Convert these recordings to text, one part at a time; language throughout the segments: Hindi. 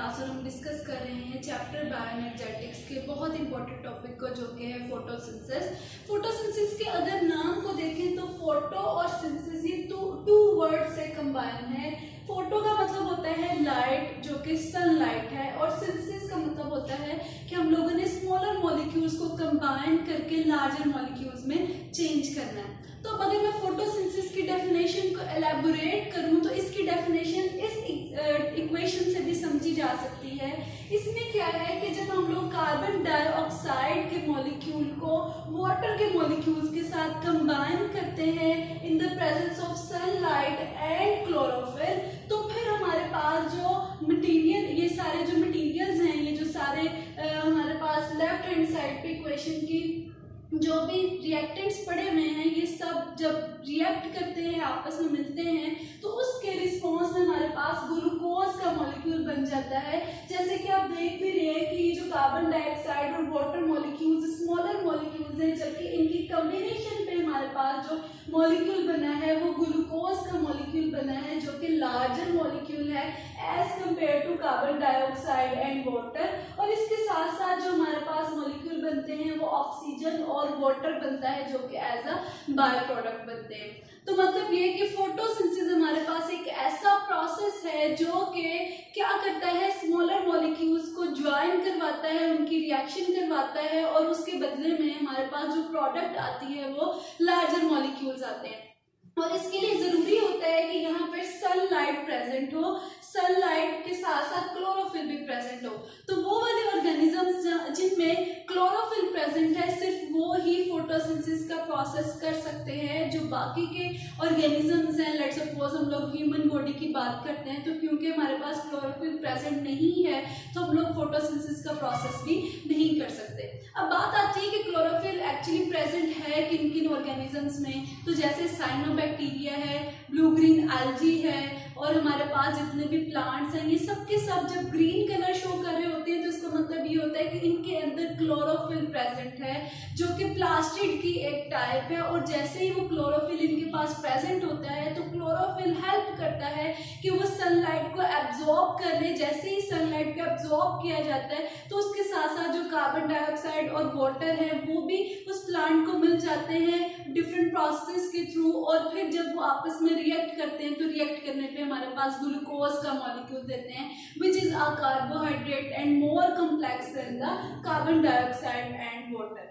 क्लास और हम डिस्कस कर रहे हैं चैप्टर बायोएनर्जेटिक्स के बहुत इंपॉर्टेंट टॉपिक को, जो कि है फोटोसिंथेसिस। फोटोसिंथेसिस के अगर नाम को देखें तो फोटो और सिंथेसिस ये टू वर्ड से कंबाइन है। फोटो का मतलब होता है लाइट, जो कि सनलाइट है, और सिंथेसिस का मतलब होता है कि हम लोगों ने स्मॉलर मॉलिक्यूल्स को कंबाइन करके लार्जर मॉलिक्यूल्स में चेंज करना है। तो अब अगर मैं फोटोसिंथेसिस की डेफिनेशन को एलैबोरेट करूं तो इसकी डेफिनेशन इस इक्वेशन से भी समझी जा सकती है। इसमें क्या है कि जब हम लोग कार्बन डाइऑक्साइड के मॉलिक्यूल को वाटर के मॉलिक्यूल्स के साथ कंबाइन करते हैं in the presence of sunlight and chlorophyll, तो फिर हमारे पास जो मटेरियल, ये सारे जो मटेरियल्स हैं, ये जो सारे हमारे पास लेफ्ट हैंड साइड पे इक्वेशन की जो भी रिएक्टेंट्स पड़े हुए हैं, ये सब जब रिएक्ट करते हैं, आपस में मिलते हैं, तो उसके रिस्पॉन्स में हमारे पास ग्लूकोज का मॉलिक्यूल बन जाता है। जैसे कि आप देख भी रहे हैं कि ये जो कार्बन डाइऑक्साइड और वाटर मॉलिक्यूल्स स्मॉलर मॉलिक्यूल्स हैं, जबकि इनकी कॉम्बिनेशन पे हमारे पास जो मॉलिक्यूल बना है वो ग्लूकोज का मॉलिक्यूल बना है, जो कि लार्जर मॉलिक्यूल है as compare to carbon dioxide and water. और इसके साथ साथ जो हमारे पास मॉलिक्यूल बनते हैं वो ऑक्सीजन और वाटर बनता है, जो कि एज अ बाय प्रोडक्ट बनते हैं। तो मतलब ये कि फोटोसिंथेसिस हमारे पास एक ऐसा प्रोसेस है जो कि क्या करता है, स्मॉलर मॉलिक्यूल्स को ज्वाइन करवाता है, उनकी रिएक्शन करवाता है, और उसके बदले में हमारे पास जो प्रोडक्ट आती है वो लार्जर मॉलिक्यूल्स आते हैं। और इसके लिए जरूरी होता है कि यहाँ पर सनलाइट प्रेजेंट हो, सनलाइट के साथ साथ क्लोरोफिल भी प्रेजेंट हो। तो वो वाले ऑर्गेनिजम्स जिनमें क्लोरोफिल प्रेजेंट है, सिर्फ वो ही फोटोसिंथेसिस का प्रोसेस कर सकते हैं। जो बाकी के ऑर्गेनिजम्स हैं, लेट्स सपोज हम लोग ह्यूमन बॉडी की बात करते हैं, तो क्योंकि हमारे पास क्लोरोफिल प्रेजेंट नहीं है तो हम लोग फोटोसिंथेसिस का प्रोसेस भी नहीं कर सकते। अब बात आती है कि क्लोरोफिल एक्चुअली प्रेजेंट है किन किन ऑर्गेनिजम्स में। तो जैसे साइनोबैक्टीरिया है, ब्लू ग्रीन एल्गी है, और हमारे पास जितने भी प्लांट्स हैं, ये सब के सब जब ग्रीन कलर शो कर रहे होते हैं तो इसका मतलब ये होता है कि इनके अंदर क्लोरोफिल प्रेजेंट है, जो कि प्लास्टिड की एक टाइप है। और जैसे ही वो क्लोरोफिल इनके पास प्रेजेंट होता है तो क्लोरोफिल हेल्प करता है कि वो सनलाइट को एब्जॉर्ब कर ले। जैसे ही सनलाइट को एब्जॉर्ब किया जाता है तो उसके साथ साथ जो कार्बन डाइऑक्साइड और वाटर है वो भी उस प्लांट को मिल जाते हैं डिफरेंट प्रोसेस के थ्रू। और फिर जब वो आपस में रिएक्ट करते हैं तो रिएक्ट करने पे हमारे पास ग्लूकोज का मॉलिक्यूल देते हैं, which is a carbohydrate and more complex than the carbon dioxide and water.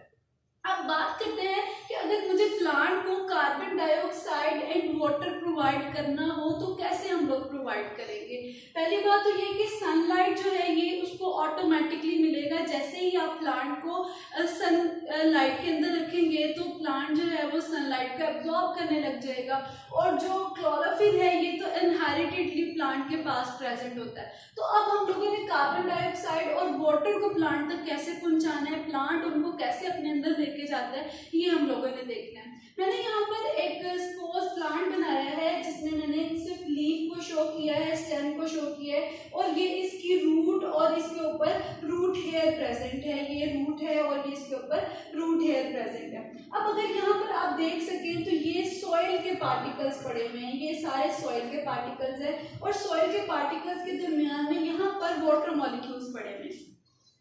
अब बात करते हैं कि अगर मुझे प्लांट को carbon dioxide and water provide करना हो तो कैसे हम लोग प्रोवाइड करेंगे। पहली बात तो ये कि सनलाइट जो है ये उसको ऑटोमेटिकली मिलेगा। जैसे ही आप प्लांट को सनलाइट के अंदर रखेंगे तो प्लांट जो है वो सनलाइट को एब्जॉर्ब करने लग जाएगा। और जो क्लोरोफिल है ये तो इनहेरिटेडली प्लांट के पास प्रेजेंट होता है। तो अब हम लोगों ने कार्बन डाइऑक्साइड और वाटर को प्लांट तक कैसे पहुंचाना है, प्लांट उनको कैसे अपने अंदर लेके जाता है, ये हम लोगों ने देखना है। मैंने यहाँ पर एक स्पोज प्लांट बनाया है जिसमें मैंने सिर्फ लीफ को शो किया है, स्टेम को शो किया है, और ये इसकी रूट और इसके ऊपर रूट हेयर प्रेजेंट है। ये रूट है और ये इसके ऊपर रूट हेयर प्रेजेंट है। अब अगर यहाँ पर आप देख सकें तो ये सॉइल के पार्टिकल्स पड़े हुए हैं, ये सारे सॉइल के पार्टिकल्स हैं, और सॉइल के पार्टिकल्स के दरमियान में यहाँ पर वाटर मॉलिक्यूल्स पड़े हुए हैं।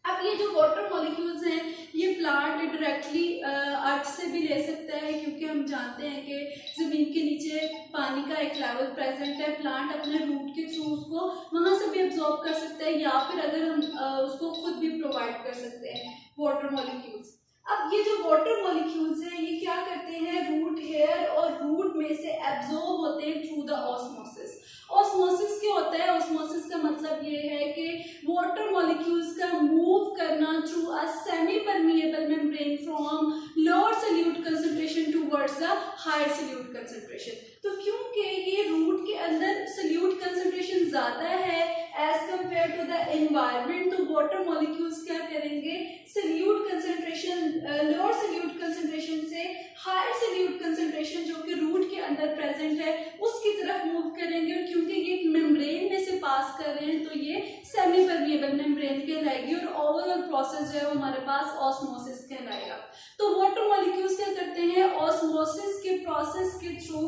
अब ये जो वाटर मॉलिक्यूल्स हैं ये प्लांट डायरेक्टली अर्थ से भी ले सकता है, क्योंकि हम जानते हैं कि ज़मीन के नीचे पानी का एक लेवल प्रेजेंट है। प्लांट अपने रूट के थ्रू उसको वहाँ से भी एब्जॉर्ब कर सकता है, या फिर अगर हम उसको खुद भी प्रोवाइड कर सकते हैं वाटर मॉलिक्यूल्स। अब ये जो वाटर मॉलिक्यूल्स हैं ये क्या करते हैं, रूट हेयर और रूट में से एब्जॉर्ब होते हैं थ्रू द ऑस्मोसिस। ऑस्मोसिस क्या होता है, ऑस्मोसिस का मतलब ये है कि वाटर मॉलिक्यूल्स का मूव करना through a semi permeable membrane from lower solute concentration towards the higher solute concentration. तो क्योंकि ये रूट के अंदर सॉल्यूट कंसंट्रेशन ज्यादा है as compare to the environment, तो वाटर मॉलिक्यूल्स क्या करेंगे, solute concentration lower solute concentration से हायर सॉल्यूट कंसंट्रेशन जो कि रूट के अंदर प्रेजेंट है उसकी तरफ मूव करेंगे। और क्योंकि ये एक मेम्ब्रेन में से पास कर रहे हैं तो ये सेमी परमिएबल मेम्ब्रेन कहलाएगी, और ओवरऑल प्रोसेस जो है वो हमारे पास ऑस्मोसिस कहलाएगा। तो वाटर मॉलिक्यूल्स क्या करते हैं, ऑस्मोसिस के प्रोसेस के थ्रू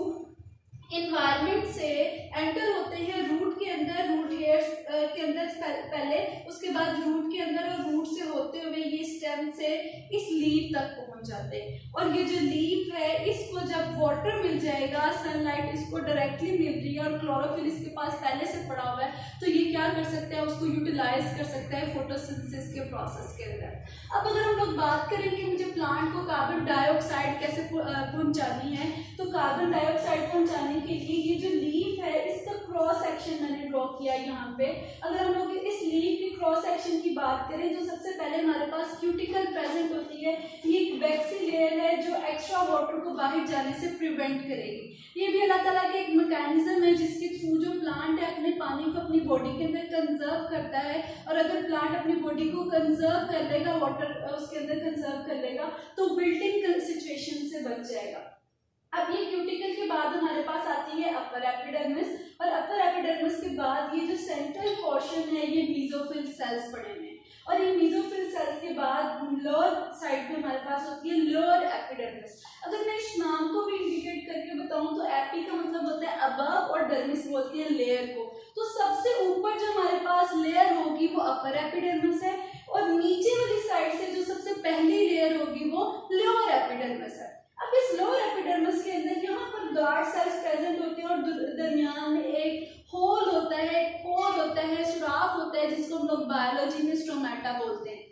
इन्वायरमेंट से एंटर होते हैं रूट के अंदर, रूट हेयर्स के अंदर पहले, उसके बाद रूट के अंदर और रूट से होते हुए ये स्टेम से इस लीफ तक पहुंच जाते हैं। और ये जो लीफ है इसको जब वाटर मिल जाएगा, सनलाइट इसको डायरेक्टली मिल रही है और क्लोरोफिल इसके पास पहले से पड़ा हुआ है, तो ये क्या कर सकता है, उसको यूटिलाइज कर सकता है फोटोसिंथेसिस के प्रोसेस के अंदर। अब अगर हम लोग बात करें कि मुझे प्लांट को कार्बन डाइऑक्साइड कैसे पहुंचानी है, तो कार्बन डाइऑक्साइड पहुंचाने के लिए ये जो लीफ है इसका क्रॉस सेक्शन मैंने ड्रॉ किया यहाँ पे। अगर हम लोग इस लीफ की क्रॉस सेक्शन की बात करें, जो सबसे पहले हमारे पास क्यूटिकल प्रेजेंट होती है, ये एक वैक्सी लेयर है जो एक्स्ट्रा वाटर को बाहर जाने से प्रिवेंट करेगी। ये भी अल्लाह ताला के एक मैकेनिज्म है जिसके थ्रू जो प्लांट है अपने पानी को अपनी बॉडी के अंदर कंजर्व करता है, और अगर प्लांट अपनी बॉडी को कंजर्व कर लेगा, वाटर उसके अंदर कंजर्व कर लेगा, तो विल्टिंग सिचुएशन से बच जाएगा। अब ये क्यूटिकल के बाद हमारे पास आती है अपर एपिडर्मिस, और अपर एपिडर्मिस के बाद ये जो सेंट्रल पोर्शन है ये मीजोफिल सेल्स पड़े हैं, और ये मीजोफिल सेल्स के बाद लोअर साइड में हमारे पास होती है लोअर एपिडर्मिस। अगर मैं इस नाम को भी इंडिकेट करके बताऊं तो एपी का मतलब होता है अबव और डर्मिस बोलती है लेयर को, तो सबसे ऊपर जो हमारे पास लेयर होगी वो अपर एपिडर्मिस है, और नीचे वाली साइड से जो सबसे पहली लेयर होगी वो लोअर एपिडर्मिस है। अब इस लोअर एपिडर्मिस के अंदर यहाँ पर गार्ड सेल्स प्रेजेंट होते हैं, और दरमियान में एक होल होता है, एक पोर होता है, सुराख होता है, जिसको हम लोग बायोलॉजी में स्टोमेटा बोलते हैं।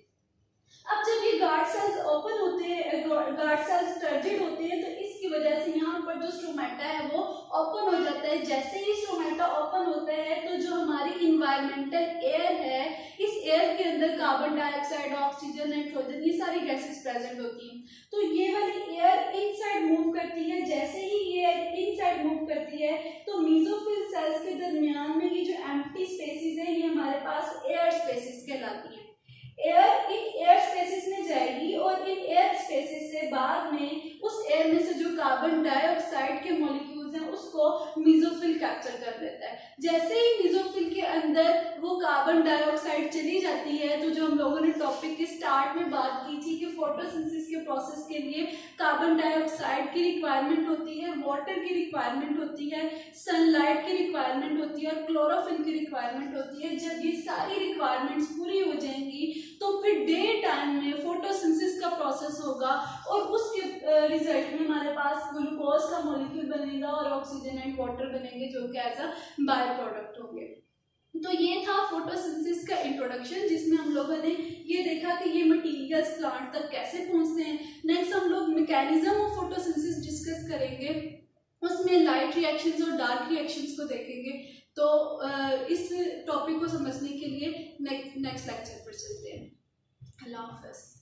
अब जब ये गार्ड सेल्स ओपन होते हैं, गार्ड सेल्स टर्जिड होते हैं, तो इसकी वजह से यहाँ पर जो स्टोमेटा है वो ओपन हो जाता है। जैसे ही स्टोमेटा ओपन होता है तो जो हमारी इन्वायरमेंटल एयर है, इस एयर के अंदर कार्बन डाइऑक्साइड, ऑक्सीजन, नाइट्रोजन, ये सारी गैसेस प्रेजेंट होती हैं। तो ये वाली एयर इनसाइड मूव करती है। जैसे ही ये इनसाइड मूव करती है तो मीजोफिल सेल्स के दरमियान में ये जो एम्प्टी स्पेसेस है ये हमारे पास एयर स्पेसेस कहलाती है। एयर इन एयर स्पेसेस में जाएगी, और इन एयर स्पेसेस से बाद में उस एयर में से जो कार्बन डाइऑक्साइड के मॉलिक्यूल्स हैं उसको मीजोफिल कैप्चर कर लेता है। जैसे ही मीजोफिल के अंदर वो कार्बन डाइऑक्साइड चली जाती है, तो जो हम लोगों ने टॉपिक के स्टार्ट में बात की थी कि फोटोसिंथेसिस के प्रोसेस के लिए कार्बन डाइऑक्साइड की रिक्वायरमेंट होती है, वाटर की रिक्वायरमेंट होती है, सनलाइट की रिक्वायरमेंट होती है, और क्लोरोफिल की रिक्वायरमेंट होती है। जब ये सारी रिक्वायरमेंट्स पूरी हो जाएंगी तो फिर डे टाइम में फोटोसिंथेसिस का प्रोसेस होगा, और उसके रिजल्ट में हमारे पास ग्लूकोज का मॉलिक्यूल बनेगा और ऑक्सीजन एंड वाटर बनेंगे, जो कि एज अ बाय प्रोडक्ट होंगे। तो ये था फोटोसिंथेसिस का इंट्रोडक्शन, जिसमें हम लोगों ने ये देखा कि ये मटेरियल्स प्लांट तक कैसे पहुंचते हैं। नेक्स्ट हम लोग मैकेनिज्म ऑफ फोटोसिंथेसिस डिस्कस करेंगे, उसमें लाइट रिएक्शंस और डार्क रिएक्शंस को देखेंगे। तो इस टॉपिक को समझने के लिए नेक्स्ट लेक्चर पर चलते हैं। अल्लाह हाफ़िज़।